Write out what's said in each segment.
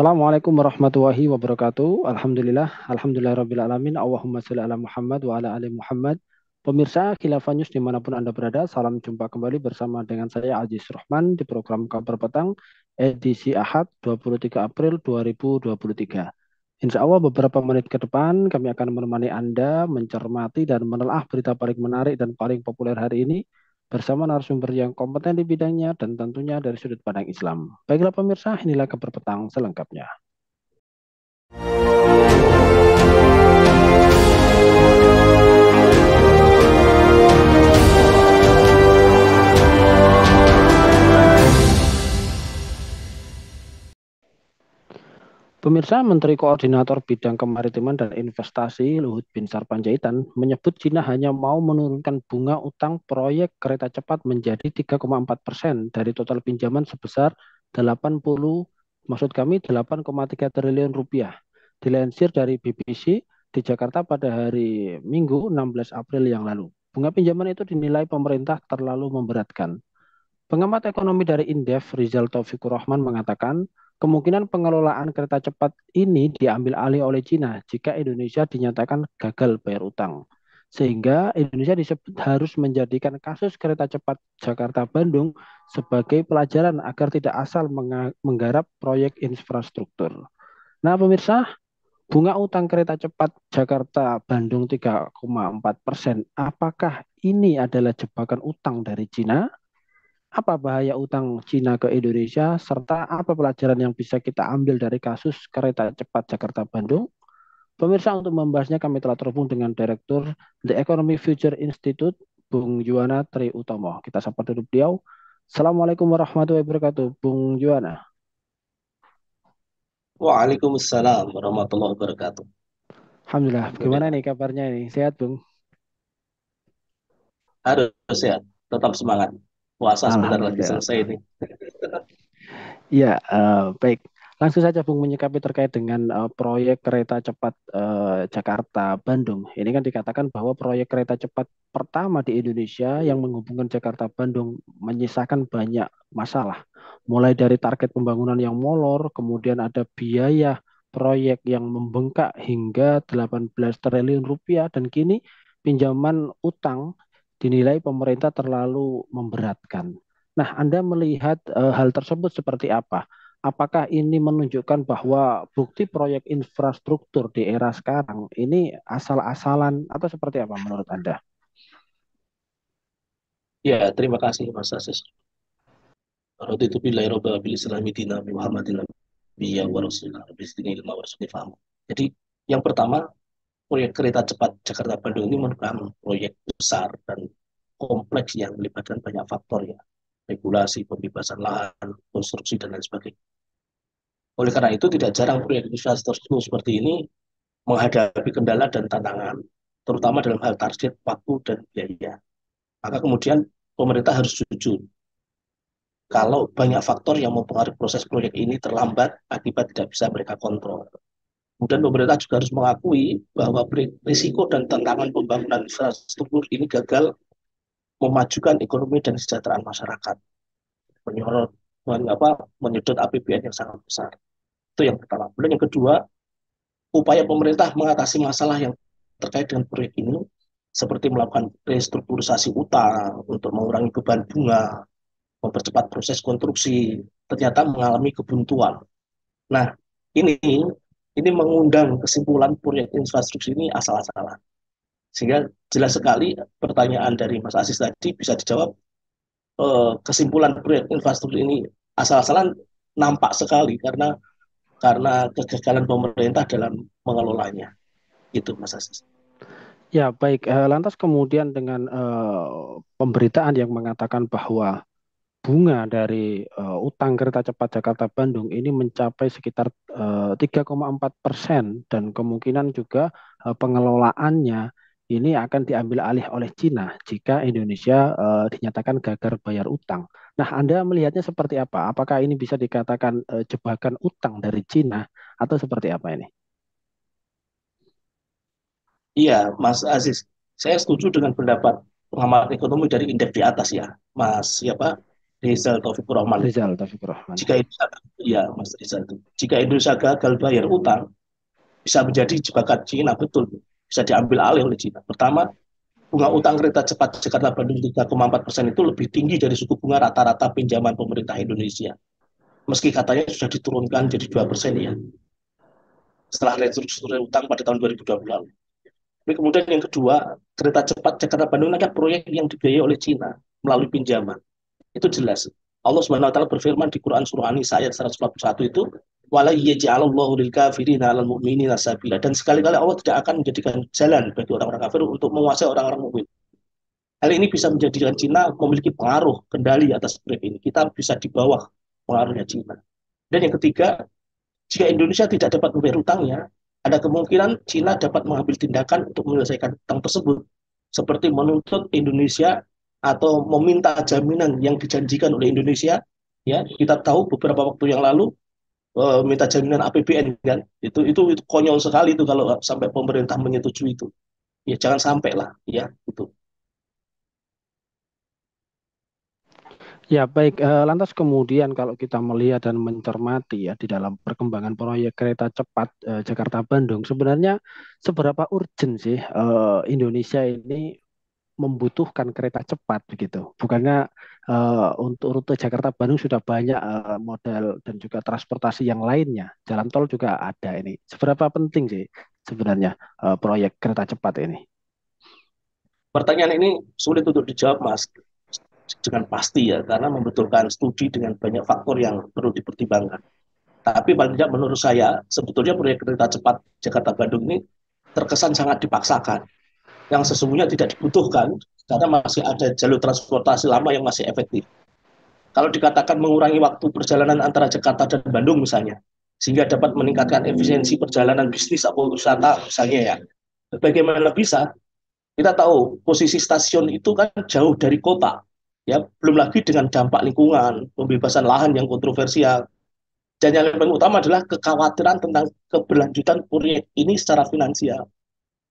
Assalamualaikum warahmatullahi wabarakatuh. Alhamdulillah rabbil alamin. Allahumma sholli ala Muhammad wa ala ali Muhammad. Pemirsa Khilafah News dimanapun Anda berada, salam jumpa kembali bersama dengan saya Aziz Rahman di program Kabar Petang edisi Ahad 23 April 2023. Insya Allah beberapa menit ke depan kami akan menemani Anda mencermati dan menelaah berita paling menarik dan paling populer hari ini bersama narasumber yang kompeten di bidangnya dan tentunya dari sudut pandang Islam. Baiklah pemirsa, inilah kabar petang selengkapnya. Pemirsa, Menteri Koordinator Bidang Kemaritiman dan Investasi Luhut Binsar Panjaitan menyebut Cina hanya mau menurunkan bunga utang proyek kereta cepat menjadi 3,4% dari total pinjaman sebesar 80, maksud kami 8,3 triliun rupiah. Dilansir dari BBC di Jakarta pada hari Minggu 16 April yang lalu. Bunga pinjaman itu dinilai pemerintah terlalu memberatkan. Pengamat ekonomi dari Indef, Rizal Taufikur Rahman mengatakan, kemungkinan pengelolaan kereta cepat ini diambil alih oleh Cina jika Indonesia dinyatakan gagal bayar utang. Sehingga Indonesia disebut harus menjadikan kasus kereta cepat Jakarta-Bandung sebagai pelajaran agar tidak asal menggarap proyek infrastruktur. Nah, pemirsa, bunga utang kereta cepat Jakarta-Bandung 3,4%. Apakah ini adalah jebakan utang dari Cina? Apa bahaya utang Cina ke Indonesia, serta apa pelajaran yang bisa kita ambil dari kasus kereta cepat Jakarta-Bandung? Pemirsa, untuk membahasnya kami telah terhubung dengan Direktur The Economy Future Institute, Bung Juwana Tri Utomo. Kita sapa dulu beliau. Assalamualaikum warahmatullahi wabarakatuh, Bung Juwana. Waalaikumsalam warahmatullahi wabarakatuh. Alhamdulillah, gimana Alhamdulillah. nih kabarnya ini? Sehat, Bung? Harus sehat, tetap semangat. Puasa sebentar lagi Alhamdulillah. selesai ini. Iya, baik. Langsung saja Bung menyikapi terkait dengan proyek kereta cepat Jakarta-Bandung. Ini kan dikatakan bahwa proyek kereta cepat pertama di Indonesia yang menghubungkan Jakarta-Bandung menyisakan banyak masalah. Mulai dari target pembangunan yang molor, kemudian ada biaya proyek yang membengkak hingga 18 triliun rupiah, dan kini pinjaman utang dinilai pemerintah terlalu memberatkan. Nah, Anda melihat hal tersebut seperti apa? Apakah ini menunjukkan bahwa bukti proyek infrastruktur di era sekarang ini asal-asalan atau seperti apa menurut Anda? Ya, terima kasih Mas Asis. Raditu billahi robbil bil islami dina Muhammadin nabiyya wa rasulullah bisdini ilma wa rasulih faham. Jadi, yang pertama, proyek kereta cepat Jakarta Bandung ini merupakan proyek besar dan kompleks yang melibatkan banyak faktor ya. Regulasi, pembebasan lahan, konstruksi dan lain sebagainya. Oleh karena itu, tidak jarang proyek infrastruktur seperti ini menghadapi kendala dan tantangan, terutama dalam hal target, waktu, dan biaya. Maka kemudian pemerintah harus jujur kalau banyak faktor yang mempengaruhi proses proyek ini terlambat akibat tidak bisa mereka kontrol. Kemudian pemerintah juga harus mengakui bahwa risiko dan tantangan pembangunan infrastruktur ini gagal memajukan ekonomi dan kesejahteraan masyarakat, menyorot menyedot APBN yang sangat besar. Itu yang pertama. Kemudian yang kedua, upaya pemerintah mengatasi masalah yang terkait dengan proyek ini seperti melakukan restrukturisasi utang untuk mengurangi beban bunga, mempercepat proses konstruksi, ternyata mengalami kebuntuan. Nah, ini ini mengundang kesimpulan proyek infrastruktur ini asal-asalan. Sehingga jelas sekali pertanyaan dari Mas Asis tadi bisa dijawab, kesimpulan proyek infrastruktur ini asal-asalan nampak sekali karena kegagalan pemerintah dalam mengelolanya. Itu Mas Asis. Ya, baik. Lantas kemudian dengan pemberitaan yang mengatakan bahwa bunga dari utang kereta cepat Jakarta-Bandung ini mencapai sekitar 3,4% dan kemungkinan juga pengelolaannya ini akan diambil alih oleh Cina jika Indonesia dinyatakan gagal bayar utang. Nah, Anda melihatnya seperti apa? Apakah ini bisa dikatakan jebakan utang dari Cina atau seperti apa ini? Iya, Mas Aziz, saya setuju dengan pendapat pengamat ekonomi dari indeks di atas ya, Mas siapa? Rizal Taufikur Rahman itu. Rizal Taufikur Rahman. Jika Indonesia, ya Mas Rizal itu, jika Indonesia gagal bayar utang, bisa menjadi jebakan Cina, betul, bisa diambil alih oleh Cina. Pertama, bunga utang kereta cepat Jakarta Bandung 3,4% itu lebih tinggi dari suku bunga rata-rata pinjaman pemerintah Indonesia. Meski katanya sudah diturunkan jadi 2% ya, setelah restrukturisasi utang pada tahun 2020 lalu. Tapi kemudian yang kedua, kereta cepat Jakarta Bandung adalah proyek yang dibiayai oleh Cina melalui pinjaman. Itu jelas. Allah Subhanahu wa taala berfirman di Quran surah An-Nisa ayat 141 itu, wala yaj'alallahu lil kafirina 'alal mu'minina sabila, dan sekali-kali Allah tidak akan menjadikan jalan bagi orang-orang kafir untuk menguasai orang-orang mukmin. Hal ini bisa menjadikan Cina memiliki pengaruh kendali atas proyek ini. Kita bisa di bawah pengaruhnya Cina. Dan yang ketiga, jika Indonesia tidak dapat membayar utangnya, ada kemungkinan Cina dapat mengambil tindakan untuk menyelesaikan utang tersebut, seperti menuntut Indonesia atau meminta jaminan yang dijanjikan oleh Indonesia. Ya, kita tahu beberapa waktu yang lalu minta jaminan APBN kan, itu konyol sekali itu kalau sampai pemerintah menyetujui itu. Ya jangan sampai lah, ya itu. Ya, baik. Lantas kemudian kalau kita melihat dan mencermati ya di dalam perkembangan proyek kereta cepat Jakarta-Bandung, sebenarnya seberapa urgent sih Indonesia ini membutuhkan kereta cepat begitu? Bukannya untuk rute Jakarta-Bandung sudah banyak model dan juga transportasi yang lainnya. Jalan tol juga ada ini. Seberapa penting sih sebenarnya proyek kereta cepat ini? Pertanyaan ini sulit untuk dijawab, Mas, dengan pasti ya, karena membutuhkan studi dengan banyak faktor yang perlu dipertimbangkan. Tapi paling tidak menurut saya, sebetulnya proyek kereta cepat Jakarta-Bandung ini terkesan sangat dipaksakan, yang sesungguhnya tidak dibutuhkan, karena masih ada jalur transportasi lama yang masih efektif. Kalau dikatakan mengurangi waktu perjalanan antara Jakarta dan Bandung misalnya, sehingga dapat meningkatkan efisiensi perjalanan bisnis atau wisata misalnya ya, bagaimana bisa? Kita tahu posisi stasiun itu kan jauh dari kota, ya belum lagi dengan dampak lingkungan, pembebasan lahan yang kontroversial, dan yang paling utama adalah kekhawatiran tentang keberlanjutan proyek ini secara finansial,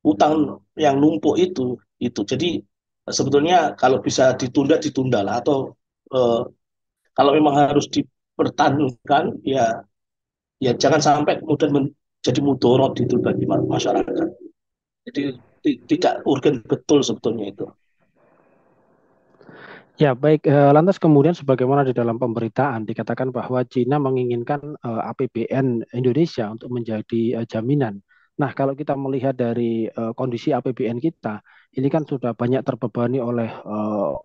utang yang numpuk itu. Jadi sebetulnya kalau bisa ditunda ditunda lah, atau eh, kalau memang harus dipertahankan ya, ya jangan sampai kemudian menjadi mudorot itu bagi masyarakat. Jadi tidak urgen betul sebetulnya itu. Ya, baik. Lantas kemudian sebagaimana di dalam pemberitaan dikatakan bahwa Cina menginginkan APBN Indonesia untuk menjadi jaminan. Nah, kalau kita melihat dari kondisi APBN kita, ini kan sudah banyak terbebani oleh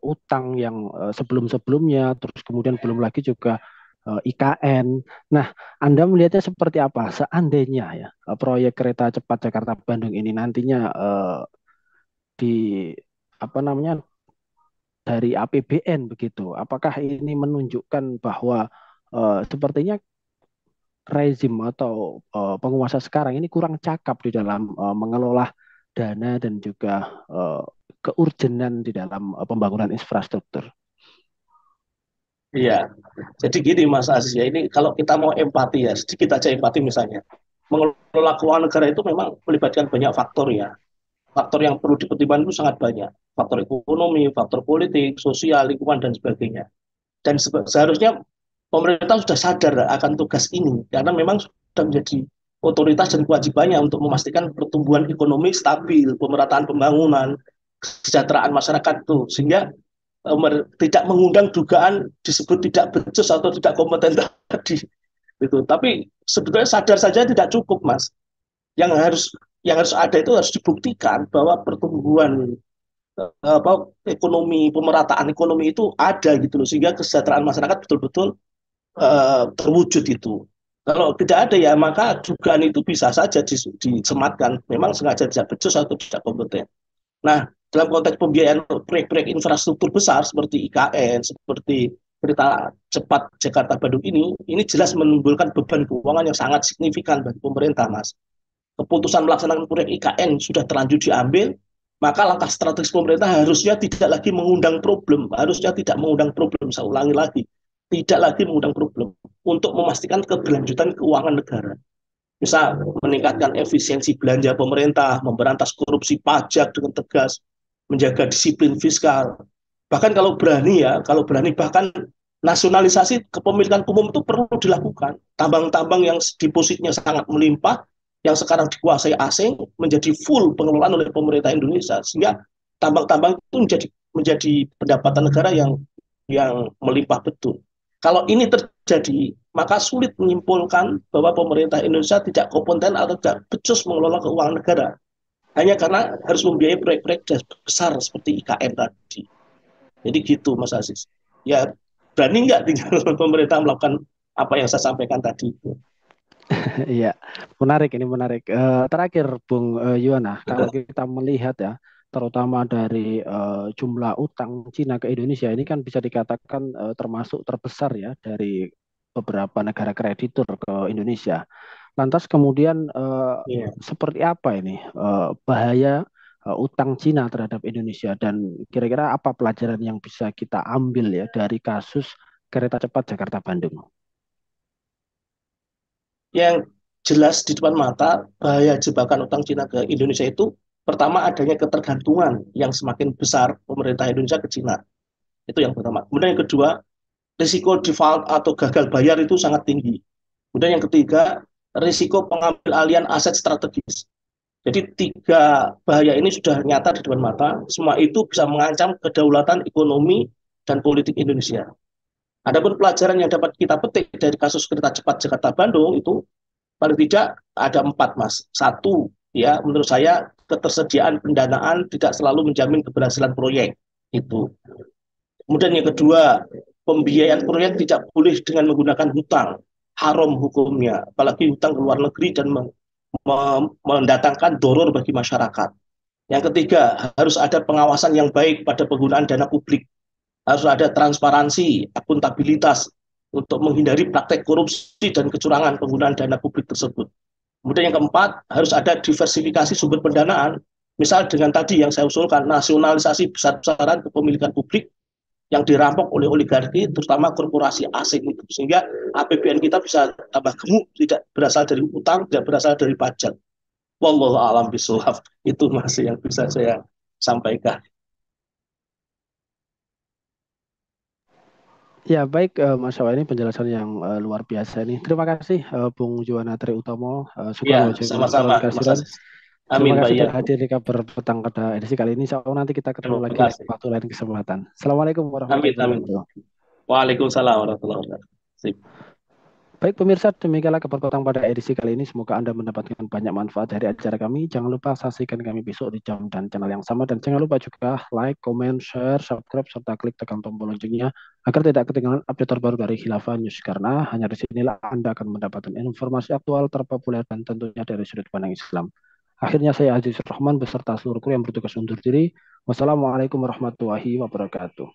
utang yang sebelum-sebelumnya, terus kemudian belum lagi juga IKN. Nah, Anda melihatnya seperti apa? Seandainya ya proyek kereta cepat Jakarta Bandung ini nantinya di apa namanya dari APBN begitu. Apakah ini menunjukkan bahwa sepertinya rezim atau penguasa sekarang ini kurang cakap di dalam mengelola dana dan juga keurgenan di dalam pembangunan infrastruktur. Iya, jadi gini Mas Aziz ya, ini kalau kita mau empati ya, sedikit aja empati misalnya. Mengelola keuangan negara itu memang melibatkan banyak faktor ya. Faktor yang perlu dipertimbangkan itu sangat banyak. Faktor ekonomi, faktor politik, sosial, lingkungan, dan sebagainya. Dan seharusnya pemerintah sudah sadar akan tugas ini, karena memang sudah menjadi otoritas dan kewajibannya untuk memastikan pertumbuhan ekonomi stabil, pemerataan pembangunan, kesejahteraan masyarakat itu, sehingga tidak mengundang dugaan disebut tidak becus atau tidak kompeten tadi itu. Tapi sebetulnya sadar saja tidak cukup, Mas. Yang harus ada itu harus dibuktikan bahwa pertumbuhan ekonomi, pemerataan ekonomi itu ada gitu loh, sehingga kesejahteraan masyarakat betul-betul terwujud itu. Kalau tidak ada ya maka dugaan itu bisa saja disematkan memang sengaja tidak becus atau tidak kompeten. Nah, dalam konteks pembiayaan proyek-proyek infrastruktur besar seperti IKN, seperti kereta cepat Jakarta Bandung ini jelas menimbulkan beban keuangan yang sangat signifikan bagi pemerintah, Mas. Keputusan melaksanakan proyek IKN sudah terlanjur diambil, maka langkah strategis pemerintah harusnya tidak lagi mengundang problem, saya ulangi lagi, tidak lagi mengundang problem untuk memastikan keberlanjutan keuangan negara. Misal meningkatkan efisiensi belanja pemerintah, memberantas korupsi pajak dengan tegas, menjaga disiplin fiskal. Bahkan kalau berani bahkan nasionalisasi kepemilikan umum itu perlu dilakukan. Tambang-tambang yang depositnya sangat melimpah, yang sekarang dikuasai asing, menjadi full pengelolaan oleh pemerintah Indonesia, sehingga tambang-tambang itu menjadi pendapatan negara yang melimpah betul. Kalau ini terjadi, maka sulit menyimpulkan bahwa pemerintah Indonesia tidak kompeten atau tidak becus mengelola keuangan negara. Hanya karena harus membiayai proyek-proyek besar seperti IKN tadi. Jadi gitu Mas Aziz. Ya berani nggak tinggal pemerintah melakukan apa yang saya sampaikan tadi itu. Iya, menarik ini menarik. Terakhir, Bung Yuwana, kalau Betul. kita melihat ya, terutama dari jumlah utang Cina ke Indonesia ini kan bisa dikatakan termasuk terbesar ya dari beberapa negara kreditur ke Indonesia. Lantas kemudian Iya. seperti apa ini bahaya utang Cina terhadap Indonesia dan kira-kira apa pelajaran yang bisa kita ambil ya dari kasus kereta cepat Jakarta-Bandung? Yang jelas di depan mata bahaya jebakan utang Cina ke Indonesia itu pertama adanya ketergantungan yang semakin besar pemerintah Indonesia ke Cina. Itu yang pertama. Kemudian yang kedua, risiko default atau gagal bayar itu sangat tinggi. Kemudian yang ketiga, risiko pengambil alian aset strategis. Jadi tiga bahaya ini sudah nyata di depan mata. Semua itu bisa mengancam kedaulatan ekonomi dan politik Indonesia. Adapun pelajaran yang dapat kita petik dari kasus kereta cepat Jakarta Bandung itu paling tidak ada empat, Mas. Satu, ya menurut saya ketersediaan pendanaan tidak selalu menjamin keberhasilan proyek itu. Kemudian yang kedua, pembiayaan proyek tidak boleh dengan menggunakan hutang, haram hukumnya, apalagi hutang ke luar negeri dan mendatangkan doror bagi masyarakat. Yang ketiga, harus ada pengawasan yang baik pada penggunaan dana publik, harus ada transparansi, akuntabilitas untuk menghindari praktek korupsi dan kecurangan penggunaan dana publik tersebut. Kemudian yang keempat, harus ada diversifikasi sumber pendanaan, misal dengan tadi yang saya usulkan, nasionalisasi besar-besaran kepemilikan publik yang dirampok oleh oligarki, terutama korporasi asing itu. Sehingga APBN kita bisa tambah gemuk, tidak berasal dari utang, tidak berasal dari pajak. Wallahu a'lam bishawab. Itu masih yang bisa saya sampaikan. Ya, baik, Mas Sawa, ini penjelasan yang luar biasa ini. Terima kasih, Bung Juwana Tri Utomo. Syukron Ya, wa jazakumullah sama-sama Mas khairan. Aziz. Terima Amin, kasih Pak. telah hadir di kabar petang pada edisi kali ini. Insya Allah nanti kita ketemu Terima lagi kasih. waktu lain kesempatan. Assalamualaikum Amin, warahmatullahi amin. wabarakatuh. Waalaikumsalam warahmatullahi wabarakatuh. Sip. Baik pemirsa, demikianlah kabar petang pada edisi kali ini. Semoga Anda mendapatkan banyak manfaat dari acara kami. Jangan lupa saksikan kami besok di jam dan channel yang sama. Dan jangan lupa juga like, comment, share, subscribe, serta klik tekan tombol loncengnya agar tidak ketinggalan update terbaru dari Khilafah News. Karena hanya di sinilah Anda akan mendapatkan informasi aktual, terpopuler, dan tentunya dari sudut pandang Islam. Akhirnya saya Aziz Rahman beserta seluruh kru yang bertugas undur diri. Wassalamualaikum warahmatullahi wabarakatuh.